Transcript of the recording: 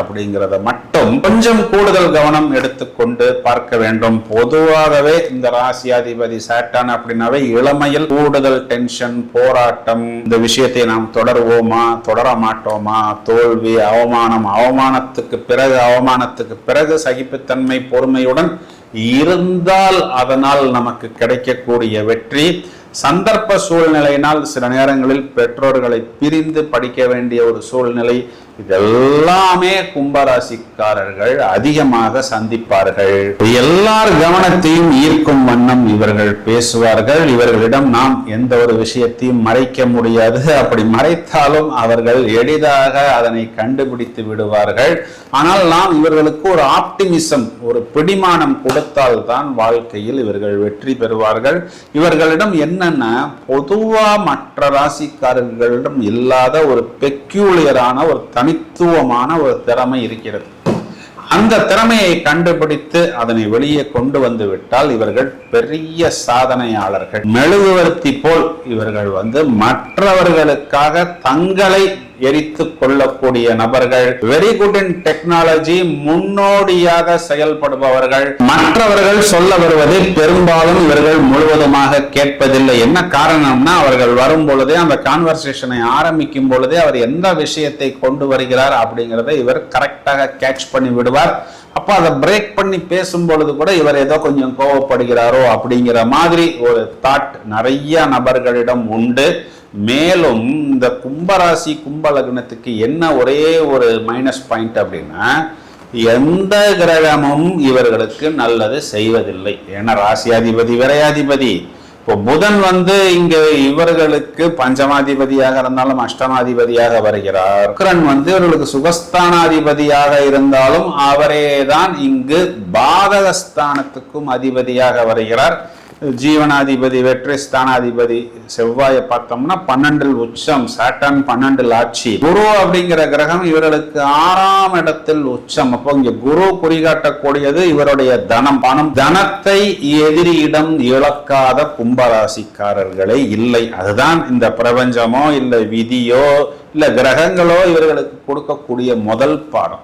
அப்படிங்கிறத மட்டும் கொஞ்சம் கூடுதல் கவனம் எடுத்துக்கொண்டு பார்க்க வேண்டும். பொதுவாகவே இந்த ராசியாதிபதி சாட்டர்ன் அப்படின்னாவே இளமையில் கூடுதல் டென்ஷன், போராட்டம், இந்த விஷயத்தை நாம் தொடருவோமா தொடர மாட்டோமா, தோல்வி, அவமானம், அவமானத்துக்கு பிறகு சகிப்புத்தன்மை, பொறுமையுடன் இருந்தால் அதனால் நமக்கு கிடைக்கக்கூடிய வெற்றி, சந்தர்ப்ப சூழ்நிலையினால் சில நேரங்களில் பெற்றோர்களை பிரிந்து படிக்க வேண்டிய ஒரு சூழ்நிலை, இதெல்லாமே கும்பராசிக்காரர்கள் அதிகமாக சந்திப்பார்கள். எல்லார் கவனத்தையும் ஈர்க்கும் வண்ணம் இவர்கள் பேசுவார்கள். இவர்களிடம் நாம் எந்த ஒரு விஷயத்தையும் மறைக்க முடியாது. அப்படி மறைத்தாலும் அவர்கள் எளிதாக அதனை கண்டுபிடித்து விடுவார்கள். ஆனால் நாம் இவர்களுக்கு ஒரு ஆப்டிமிசம், ஒரு பிடிமானம் கொடுத்தால் தான் வாழ்க்கையில் இவர்கள் வெற்றி பெறுவார்கள். இவர்களிடம் என்னன்னா, பொதுவா மற்ற ராசிக்காரர்களிடம் இல்லாத ஒரு பெக்யூலியரான ஒரு தனித்துவமான ஒரு திறமை இருக்கிறது. அந்த திறமையை கண்டுபிடித்து அதனை வெளியே கொண்டு வந்து விட்டால் இவர்கள் பெரிய சாதனையாளர்கள். மெழுகுவர்த்தி போல் இவர்கள் மற்றவர்களுக்காக தங்களை எரித்து கொள்ளக்கூடிய நபர்கள். வெரி குட் இன் டெக்னாலஜி, முன்னோடியாக செயல்படுபவர்கள். மற்றவர்கள் சொல்ல வருவதை பெரும்பாலும் இவர்கள் முழுவதுமாக கேட்பதில்லை. என்ன காரணம்னா, அவர்கள் வரும் பொழுதே, அந்த கான்வர்சேஷனை ஆரம்பிக்கும் பொழுதே அவர் எந்த விஷயத்தை கொண்டு வருகிறார் அப்படிங்கிறத இவர் கரெக்டாக கேட்ச் பண்ணி விடுவார். அப்ப அதை பிரேக் பண்ணி பேசும் பொழுது கூட இவர் ஏதோ கொஞ்சம் கோவப்படுகிறாரோ அப்படிங்கிற மாதிரி ஒரு தாட் நிறைய நபர்களிடம் உண்டு. மேலும் இந்த கும்பராசி, கும்ப லக்னத்துக்கு என்ன ஒரே ஒரு மைனஸ் பாயிண்ட் அப்படின்னா, எந்த கிரகமும் இவர்களுக்கு நல்லது செய்வதில்லை. ஏன்னா ராசியாதிபதி, விரையாதிபதி. இப்போ புதன் இங்க இவர்களுக்கு பஞ்சமாதிபதியாக இருந்தாலும் அஷ்டமாதிபதியாக வருகிறார். சுக்கிரன் இவர்களுக்கு சுகஸ்தானாதிபதியாக இருந்தாலும் அவரே தான் இங்கு பாதகஸ்தானத்துக்கும் அதிபதியாக வருகிறார். ஜீவனாதிபதி, வெற்றி ஸ்தானாதிபதி செவ்வாயை பார்த்தோம்னா 12 உச்சம், சாட்டர்ன் 12 ஆட்சி. குரு அப்படிங்கிற கிரகம் இவர்களுக்கு 6ஆம் இடத்தில் உச்சம். அப்போ இங்க குரு குறிகாட்டக்கூடியது இவருடைய தனம், பணம். தனத்தை எதிரியிடம் இழக்காத கும்பராசிக்காரர்களே இல்லை. அதுதான் இந்த பிரபஞ்சமோ இல்ல விதியோ இல்ல கிரகங்களோ இவர்களுக்கு கொடுக்கக்கூடிய முதல் பாடம்.